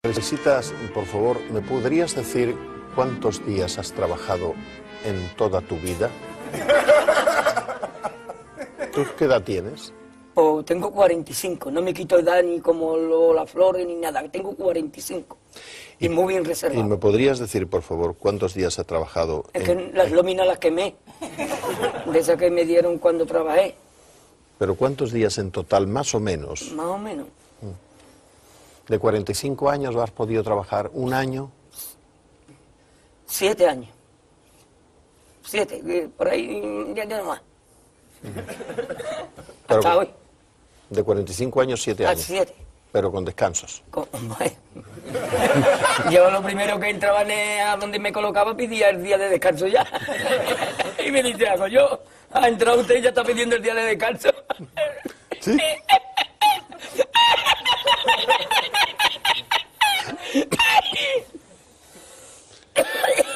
Necesitas, por favor, ¿me podrías decir cuántos días has trabajado en toda tu vida? ¿Tú qué edad tienes? Pues tengo 45, no me quito edad ni como las flores ni nada, tengo 45 y muy bien reservado. ¿Y me podrías decir, por favor, cuántos días has trabajado? Es que las lóminas las quemé, de esas que me dieron cuando trabajé. ¿Pero cuántos días en total, más o menos? Más o menos. ¿De 45 años has podido trabajar un año? 7 años. 7, por ahí ya no más. Pero Hasta hoy. De 45 años, 7 años. 7. Pero con descansos. Yo lo primero que entraba a donde me colocaba pedía el día de descanso ya. Y me dice algo, yo, ha entrado usted y ya está pidiendo el día de descanso. ¿Sí?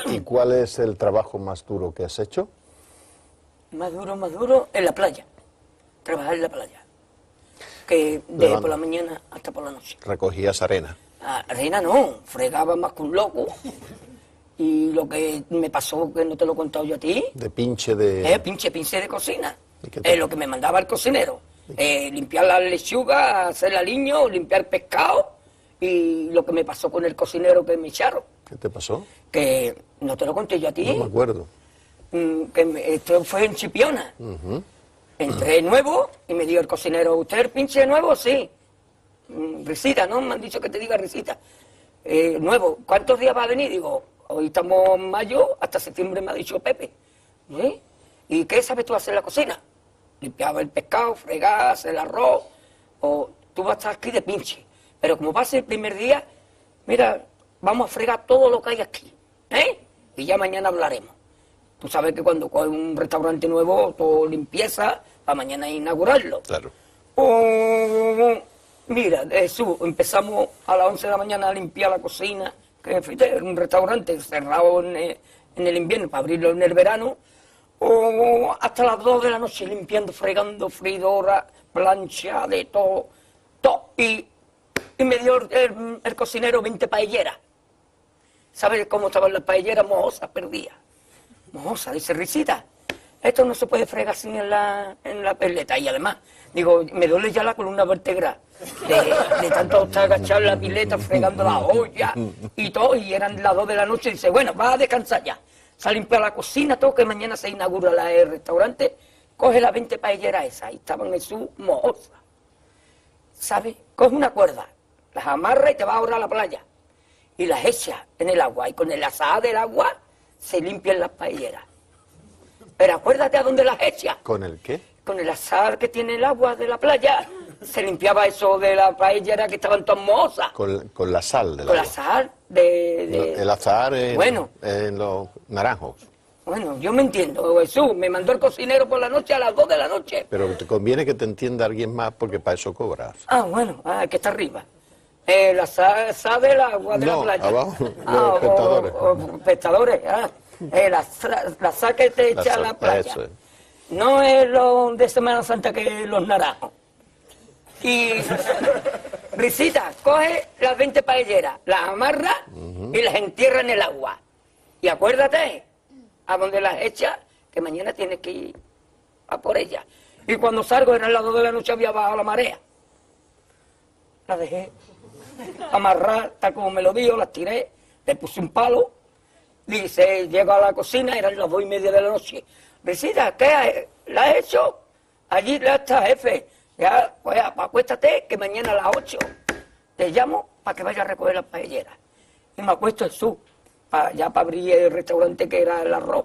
¿Y cuál es el trabajo más duro que has hecho? Más duro, en la playa. Trabajar en la playa. Que de por la mañana hasta por la noche. Recogías arena. Arena no, fregaba más que un loco. Y lo que me pasó, que no te lo he contado yo a ti. De pinche de... Pinche de cocina. Es lo que me mandaba el cocinero. Limpiar la lechuga, hacer el aliño, limpiar pescado. Y lo que me pasó con el cocinero que me echaron. ¿Qué te pasó? Que no te lo conté yo a ti. No me acuerdo. Esto fue en Chipiona. Entré nuevo y me dijo el cocinero, ¿usted es el pinche nuevo? Sí. Risita, ¿no? Me han dicho que te diga risita. Nuevo, ¿cuántos días va a venir? Digo, hoy estamos en mayo, hasta septiembre me ha dicho Pepe. ¿Sí? ¿Y qué sabes tú hacer en la cocina? Limpiaba el pescado, fregar, hacer el arroz. O tú vas a estar aquí de pinche. Pero como va a ser el primer día, mira, vamos a fregar todo lo que hay aquí. Y ya mañana hablaremos. Tú sabes que cuando coges un restaurante nuevo, todo limpieza, para mañana inaugurarlo. Claro. Mira, empezamos a las 11 de la mañana a limpiar la cocina, que era un restaurante cerrado en el invierno para abrirlo en el verano, hasta las 2 de la noche limpiando, fregando, freidora, plancha, de todo. Y me dio el cocinero 20 paelleras. ¿Sabes cómo estaban las paelleras? Mohosas, perdidas. Mojosa, dice Risita, esto no se puede fregar sin en la peleta. Y además, digo, me duele ya la columna vertebral de tanto estar agachado en la pileta, fregando la olla y todo, y eran las 2 de la noche, y dice, bueno, va a descansar ya. Se ha limpiado la cocina, todo, que mañana se inaugura el restaurante, coge las 20 paelleras esas, y estaban en su mojosa. ¿Sabes? Coge una cuerda, las amarra y te va ahora a la playa, y las echa en el agua, y con el azahar del agua se limpian las paelleras. Pero acuérdate a dónde las echas. ¿Con el qué? Con el azahar que tiene el agua de la playa. Se limpiaba eso de la paellera que estaban todas mohosas. Con la sal del agua. Con la sal El azahar en los naranjos. Bueno, yo me entiendo, Jesús. Me mandó el cocinero por la noche a las 2 de la noche. Pero te conviene que te entienda alguien más porque para eso cobras. Bueno, que está arriba. La sal del agua de la playa. Abajo, los pescadores. Pescadores, la sal que te echa a la playa. Eso es. No es lo de Semana Santa que los naranjos. Y Risita, coge las 20 paelleras, las amarra y las entierra en el agua. Y acuérdate, a donde las echas, que mañana tienes que ir a por ellas. Y cuando salgo, eran las 2 de la noche, había bajado la marea. La dejé amarrar, tal como me lo dijo, las tiré, le puse un palo, dice, llego a la cocina, eran las 2:30 de la noche. Risita, ¿qué la has hecho? Allí ya está, jefe. Ya, pues acuéstate, que mañana a las 8 te llamo para que vayas a recoger las paelleras. Y me acuesto ya para abrir el restaurante que era el arroz.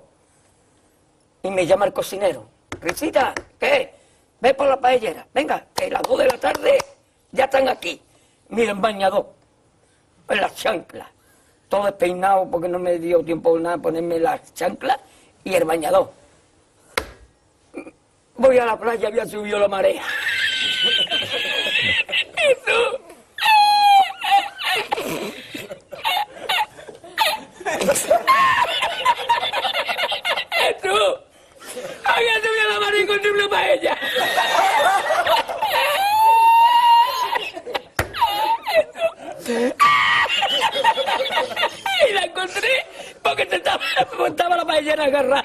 Y me llama el cocinero. Risita, ¿qué? Ve por la paellera. Venga, que las 2 de la tarde ya están aquí. Miren, bañador, en las chanclas, todo despeinado porque no me dio tiempo nada ponerme las chanclas y el bañador. Voy a la playa, había subido la marea. Había subido la marea y encontré una paella. paellera agarrada,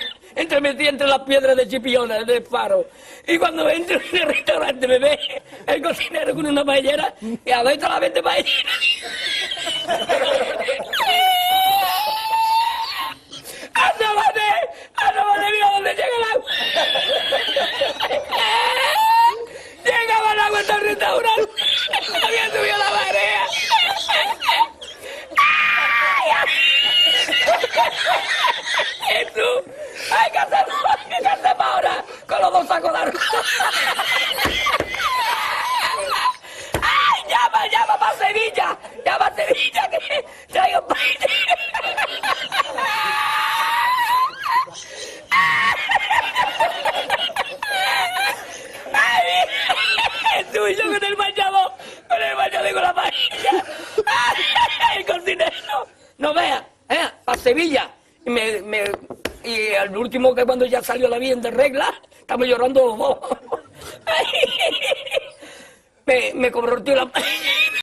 metida entre las piedras de Chipiona, del Faro. Y cuando entro en el restaurante me ve el cocinero con una paellera y adentro la 20 paelleras. ¡Asómate, mira dónde llega el agua! Llegaba el agua hasta el restaurante, había subido la marea. Jesús, hay que hacer ahora con los 2 sacos de arroz. ¡Ay, llama para Sevilla! ¡Llama a Sevilla que traigo paella! Jesús, y yo con el bañador y con la paella. El cocinero, no vea, para Sevilla. Y al último, que cuando ya salió la bien de regla, estamos llorando los dos. Me cobró el tío la paella.